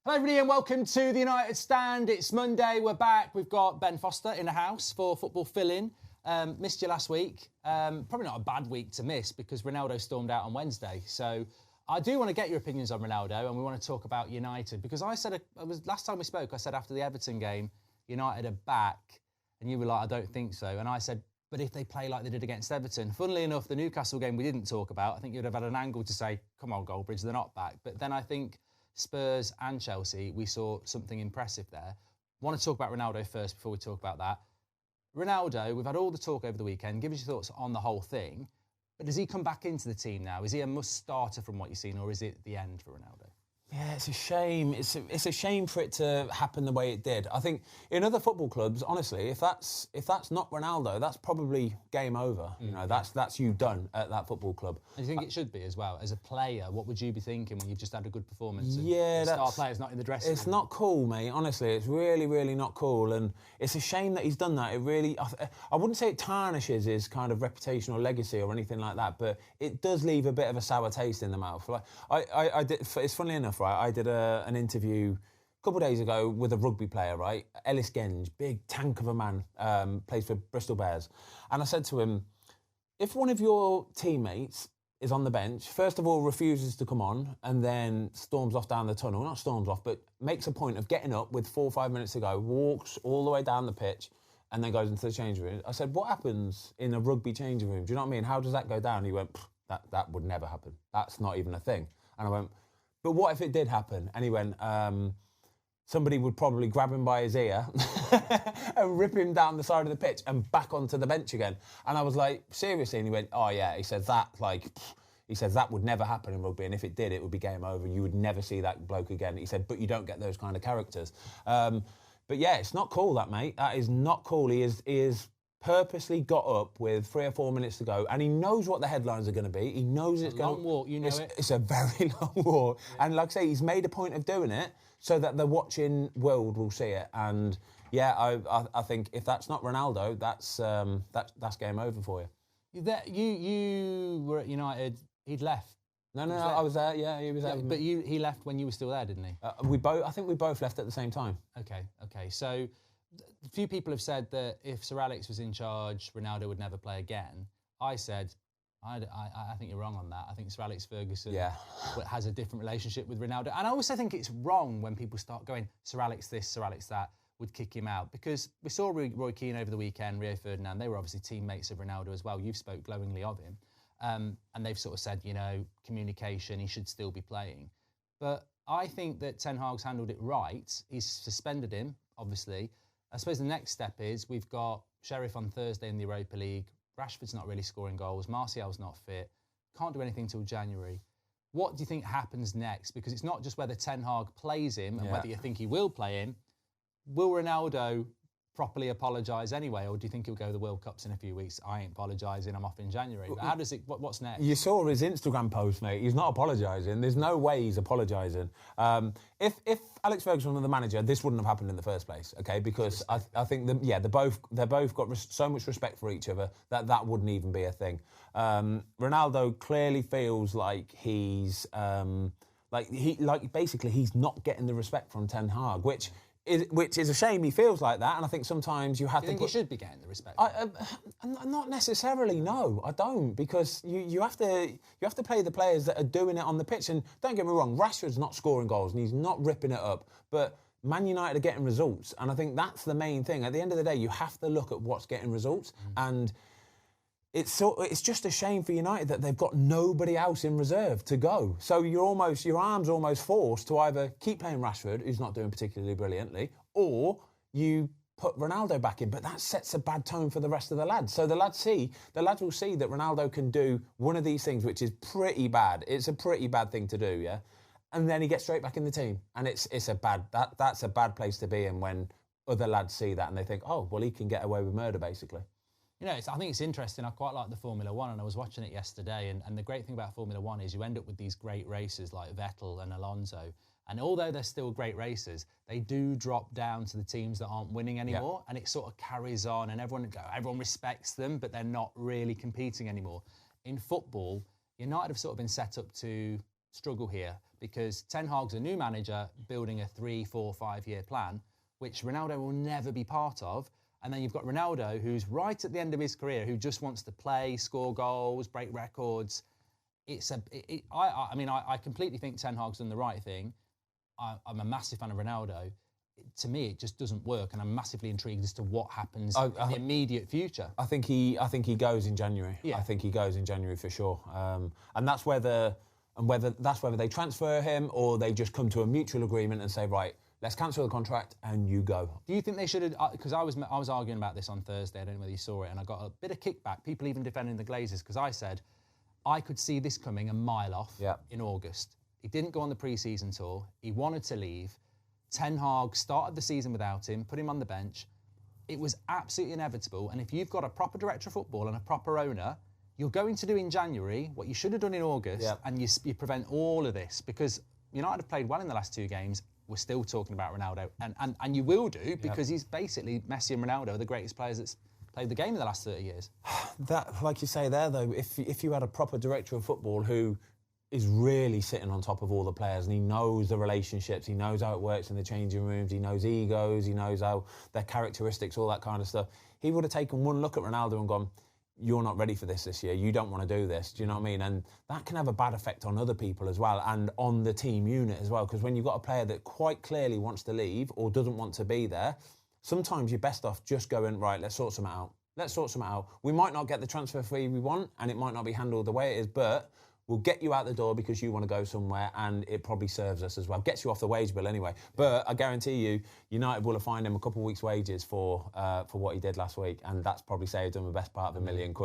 Hello everybody and welcome to the United Stand. It's Monday, we're back. We've got Ben Foster in the house for Football Fill-In. Missed you last week. Probably not a bad week to miss because Ronaldo stormed out on Wednesday. So I do want to get your opinions on Ronaldo and we want to talk about United because last time we spoke, I said after the Everton game, United are back and you were like, I don't think so. And I said, but if they play like they did against Everton, funnily enough, the Newcastle game we didn't talk about, I think you'd have had an angle to say, come on, Goldbridge, they're not back. But then I think Spurs and Chelsea, we saw something impressive there. Want to talk about Ronaldo first before we talk about that. Ronaldo, we've had all the talk over the weekend. Give us your thoughts on the whole thing. But does he come back into the team now? Is he a must-starter from what you've seen, or is it the end for Ronaldo? Yeah, it's a shame. It's a shame for it to happen the way it did. I think in other football clubs, honestly, if that's not Ronaldo, that's probably game over. You know, that's you done at that football club. And you think it should be as well? As a player, what would you be thinking when you've just had a good performance? Yeah, the star player's not in the dressing room. It's not cool, mate. Honestly, it's really, really not cool. And it's a shame that he's done that. It really, I wouldn't say it tarnishes his kind of reputation or legacy or anything like that, but it does leave a bit of a sour taste in the mouth. Like I did. It's funnily enough. Right, I did an interview a couple of days ago with a rugby player, right? Ellis Genge, big tank of a man, plays for Bristol Bears. And I said to him, if one of your teammates is on the bench, first of all refuses to come on and then storms off down the tunnel, not storms off, but makes a point of getting up with 4 or 5 minutes to go, walks all the way down the pitch and then goes into the changing room. I said, what happens in a rugby changing room? Do you know what I mean? How does that go down? He went, that would never happen. That's not even a thing. And I went, but what if it did happen? And he went, somebody would probably grab him by his ear and rip him down the side of the pitch and back onto the bench again. And I was like, seriously? And he went, oh yeah. He said that would never happen in rugby. And if it did, it would be game over. You would never see that bloke again. He said, but you don't get those kind of characters. But yeah, it's not cool, that, mate. That is not cool. He is purposely got up with 3 or 4 minutes to go, and he knows what the headlines are going to be. He knows it's going. Long walk, you know it. It's a very long walk, yeah. And like I say, he's made a point of doing it so that the watching world will see it. And yeah, I think if that's not Ronaldo, that's game over for you. You were at United. He'd left. No, I was there. Yeah, he was there. But he left when you were still there, didn't he? I think we both left at the same time. Okay. So a few people have said that if Sir Alex was in charge, Ronaldo would never play again. I said, I think you're wrong on that. I think Sir Alex Ferguson has a different relationship with Ronaldo. And I also think it's wrong when people start going, Sir Alex this, Sir Alex that, would kick him out. Because we saw Roy Keane over the weekend, Rio Ferdinand, they were obviously teammates of Ronaldo as well. You've spoke glowingly of him. And they've sort of said, communication, he should still be playing. But I think that Ten Hag's handled it right. He's suspended him, obviously. I suppose the next step is we've got Sheriff on Thursday in the Europa League. Rashford's not really scoring goals. Martial's not fit. Can't do anything till January. What do you think happens next? Because it's not just whether Ten Hag plays him and whether you think he will play him. Will Ronaldo properly apologise anyway, or do you think he'll go to the World Cups in a few weeks? I ain't apologising, I'm off in January. But how does it? What's next? You saw his Instagram post, mate. He's not apologising. There's no way he's apologising. If Alex Ferguson was the manager, this wouldn't have happened in the first place, okay? Because I think they're both got so much respect for each other that wouldn't even be a thing. Ronaldo clearly feels like he's basically he's not getting the respect from Ten Hag, which is a shame. He feels like that, and I think sometimes you have to. Think he should be getting the respect? Not necessarily. No, I don't, because you have to play the players that are doing it on the pitch. And don't get me wrong, Rashford's not scoring goals and he's not ripping it up, but Man United are getting results, and I think that's the main thing. At the end of the day, you have to look at what's getting results, and it's just a shame for United that they've got nobody else in reserve to go. So your arm's almost forced to either keep playing Rashford, who's not doing particularly brilliantly, or you put Ronaldo back in. But that sets a bad tone for the rest of the lads. So the lads will see that Ronaldo can do one of these things, which is pretty bad. It's a pretty bad thing to do, yeah. And then he gets straight back in the team, and that's a bad place to be in when other lads see that and they think, oh, well, he can get away with murder, basically. I think it's interesting. I quite like the Formula One, and I was watching it yesterday. And the great thing about Formula One is you end up with these great racers like Vettel and Alonso. And although they're still great racers, they do drop down to the teams that aren't winning anymore. Yeah. And it sort of carries on, and everyone respects them, but they're not really competing anymore. In football, United have sort of been set up to struggle here. because Ten Hag's a new manager building a 3, 4, 5-year plan, which Ronaldo will never be part of. And then you've got Ronaldo, who's right at the end of his career, who just wants to play, score goals, break records. I completely think Ten Hag's done the right thing. I'm a massive fan of Ronaldo. To me, it just doesn't work, and I'm massively intrigued as to what happens in the immediate future. I think he goes in January. Yeah. I think he goes in January for sure. And that's whether they transfer him or they just come to a mutual agreement and say, right, let's cancel the contract and you go. Do you think they should have? Because I was arguing about this on Thursday. I don't know whether you saw it, and I got a bit of kickback. People even defending the Glazers because I said I could see this coming a mile off in August. He didn't go on the pre-season tour. He wanted to leave. Ten Hag started the season without him, put him on the bench. It was absolutely inevitable. And if you've got a proper director of football and a proper owner, you're going to do in January what you should have done in August, and you prevent all of this. Because United have played well in the last 2 games. We're still talking about Ronaldo. And you will do, because he's basically, Messi and Ronaldo are the greatest players that's played the game in the last 30 years. That, like you say there, though, if you had a proper director of football who is really sitting on top of all the players, and he knows the relationships, he knows how it works in the changing rooms, he knows egos, he knows how their characteristics, all that kind of stuff. He would have taken one look at Ronaldo and gone, you're not ready for this year, you don't want to do this, do you know what I mean? And that can have a bad effect on other people as well, and on the team unit as well, because when you've got a player that quite clearly wants to leave or doesn't want to be there, sometimes you're best off just going, right, let's sort something out. Let's sort something out. We might not get the transfer fee we want, and it might not be handled the way it is, but we'll get you out the door because you want to go somewhere, and it probably serves us as well. Gets you off the wage bill anyway. But I guarantee you, United will have fined him a couple of weeks' wages for what he did last week, and that's probably saved him the best part of £1 million.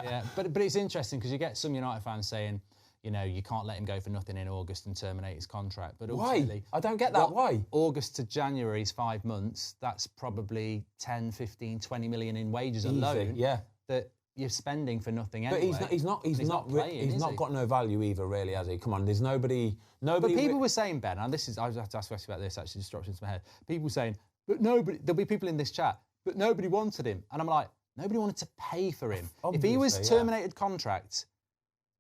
Yeah. But it's interesting because you get some United fans saying, you know, you can't let him go for nothing in August and terminate his contract. But why? I don't get that. Why? August to January is 5 months. That's probably 10, 15, 20 million in wages alone. Yeah. That you're spending for nothing anyway. But he's not got no value either, really, has he? Come on, there's nobody. But people were saying, Ben, and I was have to ask a question about this. Actually, just dropped into my head. People saying, but nobody. There'll be people in this chat, but nobody wanted him, and I'm like, nobody wanted to pay for him. Obviously, if he was terminated contract,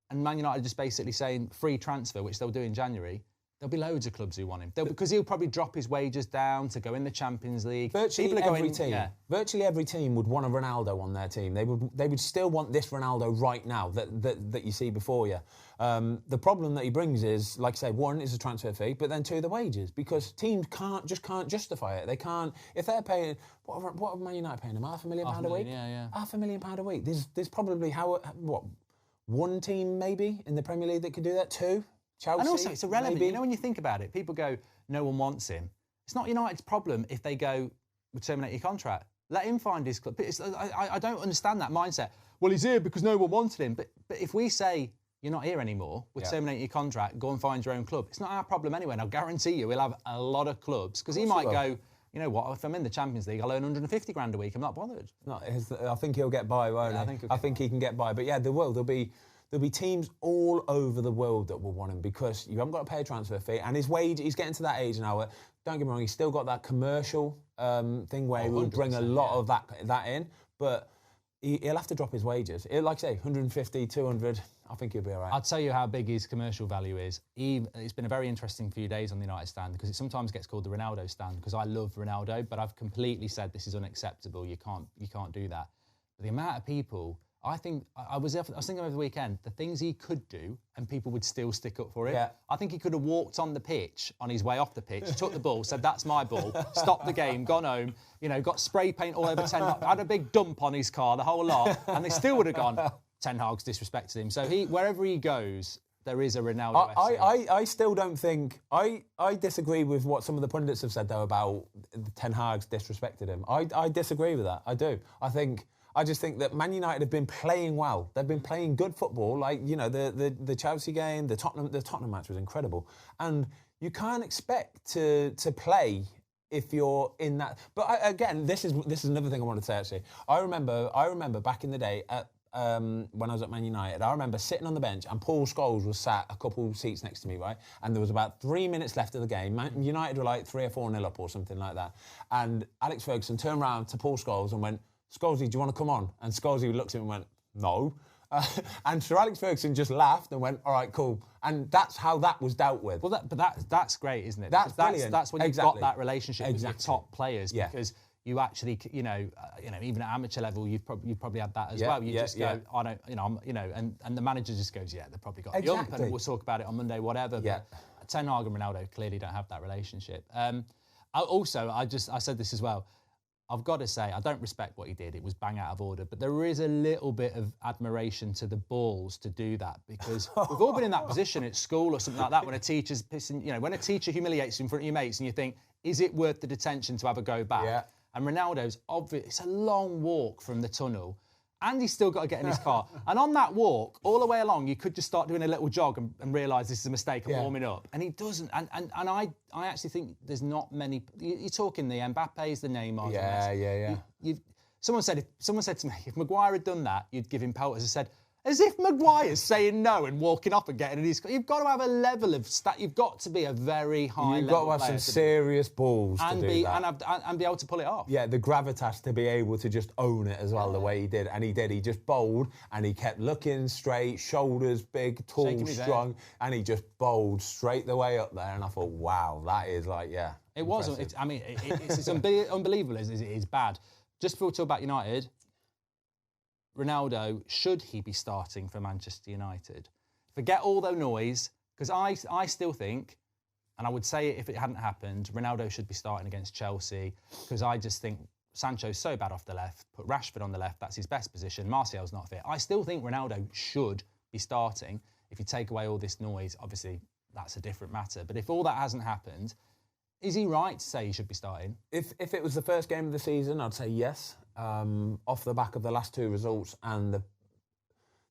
and Man United just basically saying free transfer, which they'll do in January, there'll be loads of clubs who want him. Because he'll probably drop his wages down to go in the Champions League. Virtually every team would want a Ronaldo on their team. They would still want this Ronaldo right now that you see before you. The problem that he brings is, like I say, one is the transfer fee, but then two, the wages, because teams can't justify it. They can't. If they're paying, what are Man United paying them? £500,000 a week. Yeah. £500,000 a week. There's probably one team maybe in the Premier League that could do that. Two. Chelsea, and also, it's irrelevant. maybe. You know, when you think about it, people go, no one wants him. It's not United's problem if they go, we'll terminate your contract. Let him find his club. I don't understand that mindset. Well, he's here because no one wanted him. But if we say, you're not here anymore, we'll terminate your contract, go and find your own club. It's not our problem anyway. And I'll guarantee you we'll have a lot of clubs. Because he might go, you know what, if I'm in the Champions League, I'll earn £150,000 a week. I'm not bothered. I think he'll get by, won't he? I think he can get by. But yeah, there'll be teams all over the world that will want him because you haven't got to pay a transfer fee, and his wage, he's getting to that age now. Don't get me wrong, he's still got that commercial thing where he will bring a lot of that in, but he'll have to drop his wages. Like I say, 150, 200, I think he'll be all right. I'll tell you how big his commercial value is. It's been a very interesting few days on the United stand because it sometimes gets called the Ronaldo stand because I love Ronaldo, but I've completely said this is unacceptable. You can't do that. But the amount of people... I was thinking over the weekend, the things he could do and people would still stick up for him. Yeah. I think he could have walked on the pitch on his way off the pitch, took the ball, said, that's my ball, stopped the game, gone home, got spray paint all over Ten Hag, had a big dump on his car, the whole lot, and they still would have gone, Ten Hag's disrespected him. So wherever he goes, there is a Ronaldo FC. I still don't think... I disagree with what some of the pundits have said, though, about Ten Hag's disrespected him. I disagree with that. I do. I just think that Man United have been playing well. They've been playing good football. Like, the Chelsea game, the Tottenham match was incredible. And you can't expect to play if you're in that. But again, this is another thing I wanted to say, actually. I remember back in the day when I was at Man United, I remember sitting on the bench and Paul Scholes was sat a couple seats next to me, right? And there was about 3 minutes left of the game. Man United were like 3 or 4-0 up or something like that. And Alex Ferguson turned around to Paul Scholes and went, Scholesy, do you want to come on? And Scholesy looked at him and went, no. And Sir Alex Ferguson just laughed and went, all right, cool. And that's how that was dealt with. Well, that's great, isn't it? That's brilliant. That's when you've got that relationship with your top players, Yeah. because you actually, even at amateur level, you've probably had that as well. You just go, I don't, and the manager just goes, yeah, they've probably got a yump, and we'll talk about it on Monday, whatever. Yeah. But Ten Hag and Ronaldo clearly don't have that relationship. I said this as well. I've got to say, I don't respect what he did. It was bang out of order. But there is a little bit of admiration to the balls to do that, because we've all been in that position at school or something like that when a teacher's pissing, when a teacher humiliates you in front of your mates and you think, is it worth the detention to have a go back? Yeah. And Ronaldo's obvious. It's a long walk from the tunnel. And he's still got to get in his car. And on that walk, all the way along, you could just start doing a little jog and realise this is a mistake and warming up. And he doesn't. And I actually think there's not many. You're talking the Mbappes, the Neymars. Yeah. Someone said to me, if Maguire had done that, you'd give him pelters. I said, as if Maguire's saying no and walking off and getting in his car. You've got to have a level of You've got to be a very high level. You've got to have some serious balls to do that. And be able to pull it off. Yeah, the gravitas to be able to just own it as well, the way he did. And he did. He just bowled and he kept looking straight, shoulders big, tall, strong, and he just bowled straight the way up there. And I thought, wow, that is It wasn't. It's unbelievable as it is bad. Just before we talk about United, Ronaldo, should he be starting for Manchester United? Forget all the noise, because I still think, and I would say it if it hadn't happened, Ronaldo should be starting against Chelsea, because I just think Sancho's so bad off the left, put Rashford on the left, that's his best position, Martial's not fit. I still think Ronaldo should be starting. If you take away all this noise, obviously that's a different matter. But if all that hasn't happened, is he right to say he should be starting? If it was the first game of the season, I'd say yes. Off the back of the last two results, and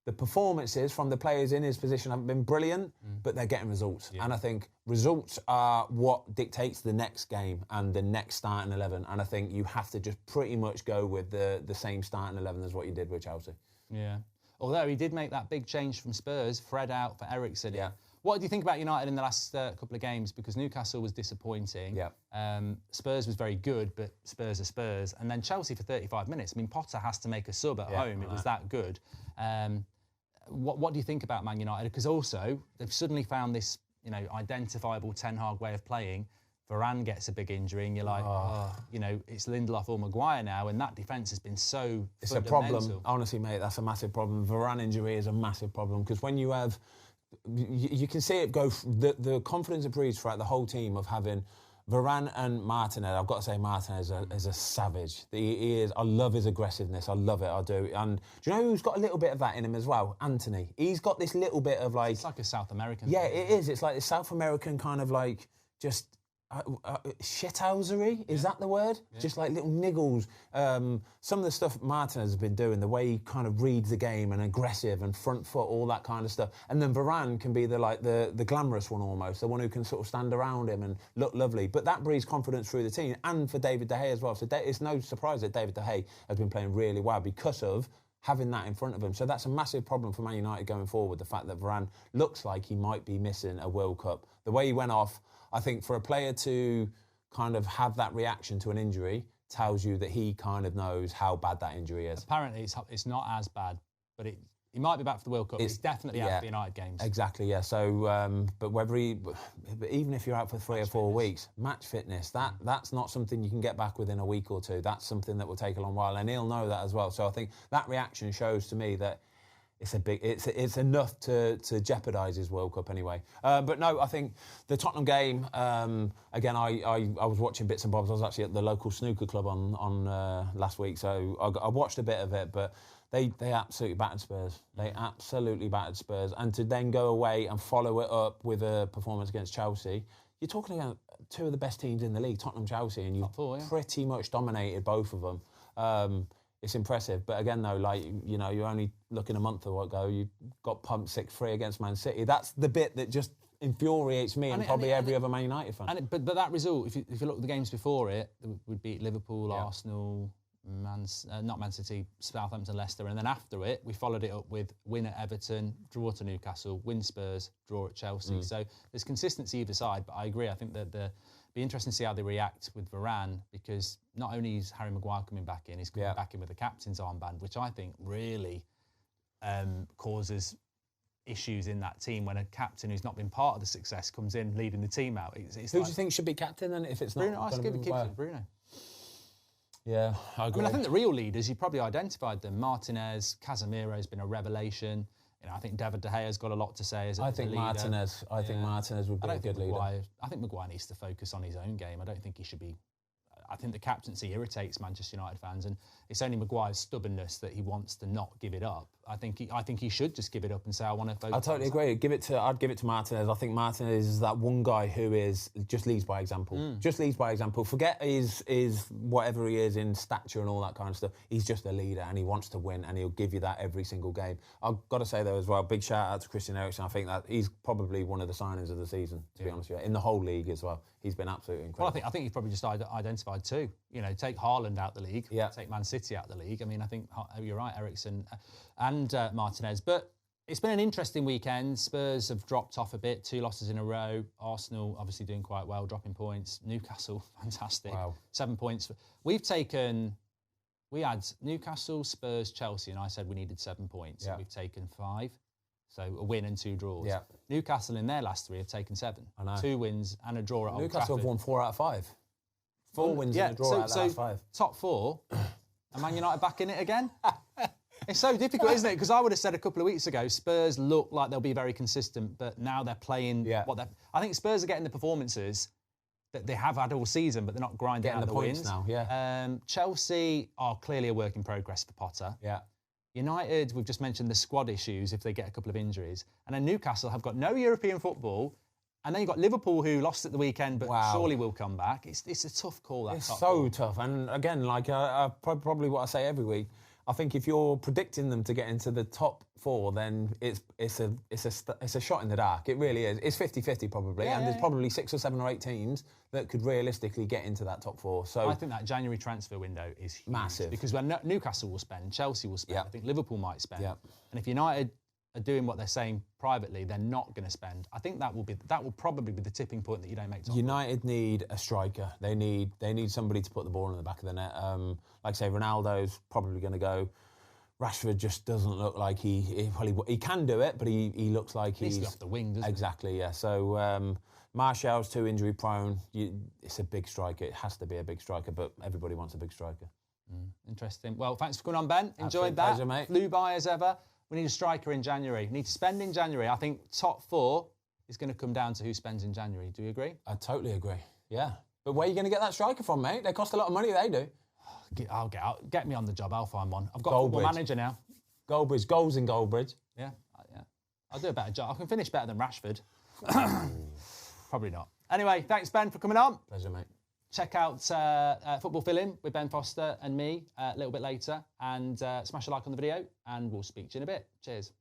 the performances from the players in his position haven't been brilliant, but they're getting results. Yeah. And I think results are what dictates the next game and the next starting 11. And I think you have to just pretty much go with the same starting 11 as what you did with Chelsea. Yeah. Although he did make that big change from Spurs, Fred out for Eriksen. Yeah. What do you think about United in the last couple of games? Because Newcastle was disappointing. Yeah. Spurs was very good, but Spurs are Spurs. And then Chelsea for 35 minutes. I mean, Potter has to make a sub at home. It was that good. What do you think about Man United? Because also, they've suddenly found this, identifiable Ten Hag way of playing. Varane gets a big injury and you're like, it's Lindelof or Maguire now, and that defence has been so It's a problem. Honestly, mate, that's a massive problem. Varane injury is a massive problem, because when you have... You can see it go... The confidence it breeds throughout the whole team of having Varane and Martinez. I've got to say Martinez is a savage. He is. I love his aggressiveness. I love it. I do. And do you know who's got a little bit of that in him as well? Anthony. He's got this little bit of It's like a South American thing. It is. It's like the South American kind of just... shithousery, is that the word? Yeah. Just like little niggles. Some of the stuff Martinez has been doing, the way he kind of reads the game and aggressive and front foot, all that kind of stuff. And then Varane can be the glamorous one almost, the one who can sort of stand around him and look lovely. But that breeds confidence through the team, and for David De Gea as well. So it's no surprise that David De Gea has been playing really well because of having that in front of him. So that's a massive problem for Man United going forward, the fact that Varane looks like he might be missing a World Cup. The way he went off, I think for a player to kind of have that reaction to an injury tells you that he kind of knows how bad that injury is. Apparently it's not as bad, but he might be back for the World Cup. It's definitely out for the United games. Exactly, yeah. So, but even if you're out for 3 or 4 weeks, match fitness, that's not something you can get back within a week or two. That's something that will take a long while, and he'll know that as well. So I think that reaction shows to me that it's enough to jeopardise his World Cup anyway. But no, I think the Tottenham game, again, I was watching bits and bobs. I was actually at the local snooker club on last week, so I watched a bit of it, but they absolutely battered Spurs. They absolutely battered Spurs. And to then go away and follow it up with a performance against Chelsea, you're talking about two of the best teams in the league, Tottenham, Chelsea, and you've pretty much dominated both of them. It's impressive. But again, though, you're only looking a month ago, you got pumped 6-3 against Man City. That's the bit that just infuriates me and probably every other Man United fan. But that result, if you look at the games before it, we beat Liverpool, Arsenal, not Man City, Southampton, Leicester, and then after it, we followed it up with win at Everton, draw to Newcastle, win Spurs, draw at Chelsea. So there's consistency either side, but I agree. I think that it'll be interesting to see how they react with Varane, because not only is Harry Maguire coming back in, he's coming back in with the captain's armband, which I think really causes issues in that team when a captain who's not been part of the success comes in leading the team out. Who do you think should be captain then if it's not? Bruno, I give it to Bruno. Yeah, I agree. I think the real leaders, you probably identified them. Martinez, Casemiro's been a revelation. I think David De Gea's got a lot to say as a leader. Martinez. I think Martinez would be a good leader. I think Maguire needs to focus on his own game. I don't think he should be. I think the captaincy irritates Manchester United fans, and it's only Maguire's stubbornness that he wants to not give it up. I think he should just give it up and say, I want to focus. I totally agree. I'd give it to Martinez. I think Martinez is that one guy who just leads by example. Just leads by example. Forget his whatever he is in stature and all that kind of stuff. He's just a leader and he wants to win and he'll give you that every single game. I've got to say though as well, big shout out to Christian Eriksen. I think that he's probably one of the signings of the season, to be honest with you, in the whole league as well. He's been absolutely incredible. Well, I think he's probably just identified two. Take Haaland out the league, take Man City out the league. I mean, I think you're right, Eriksen and Martinez. But it's been an interesting weekend. Spurs have dropped off a bit, 2 losses in a row. Arsenal obviously doing quite well, dropping points. Newcastle, fantastic. Wow. 7 points. We had Newcastle, Spurs, Chelsea, and I said we needed 7 points. Yeah. We've taken 5. So a win and 2 draws. Yeah. Newcastle in their last 3 have taken 7. I know. 2 wins and a draw at Old Trafford. Newcastle have won 4 out of 5. 4 wins and a draw out of the last 5. Top 4, and Man United back in it again? It's so difficult, isn't it? Because I would have said a couple of weeks ago, Spurs look like they'll be very consistent, but now they're playing what they're... I think Spurs are getting the performances that they have had all season, but they're not grinding out the wins now. Yeah. Chelsea are clearly a work in progress for Potter. Yeah. United, we've just mentioned the squad issues if they get a couple of injuries. And then Newcastle have got no European football. And then you've got Liverpool, who lost at the weekend, but surely will come back. It's a tough call, that top so tough. And again, like probably what I say every week, I think if you're predicting them to get into the top 4, then it's a shot in the dark. It really is. It's 50-50 probably. And there's probably 6 or 7 or 8 teams that could realistically get into that top 4. So I think that January transfer window is huge. Massive. Because when Newcastle will spend, Chelsea will spend, I think Liverpool might spend. And if United are doing what they're saying privately, they're not going to spend. I think that will probably be the tipping point that you don't make top. United need a striker. They need somebody to put the ball in the back of the net. Like I say, Ronaldo's probably going to go. Rashford just doesn't look like he can do it, but he looks like he's off the wing, doesn't exactly, yeah. So Martial's too injury prone. It's a big striker. It has to be a big striker, but everybody wants a big striker. Interesting. Well, thanks for coming on, Ben. Enjoyed that. Pleasure, mate. Flew by as ever. We need a striker in January. We need to spend in January. I think top 4 is going to come down to who spends in January. Do you agree? I totally agree. Yeah. But where are you going to get that striker from, mate? They cost a lot of money, they do. I'll get me on the job. I'll find one. I've got a football manager now. Goldbridge. Goals in Goldbridge. Yeah. I'll do a better job. I can finish better than Rashford. Probably not. Anyway, thanks, Ben, for coming on. Pleasure, mate. Check out Football Fill-In with Ben Foster and me a little bit later. And smash a like on the video, and we'll speak to you in a bit. Cheers.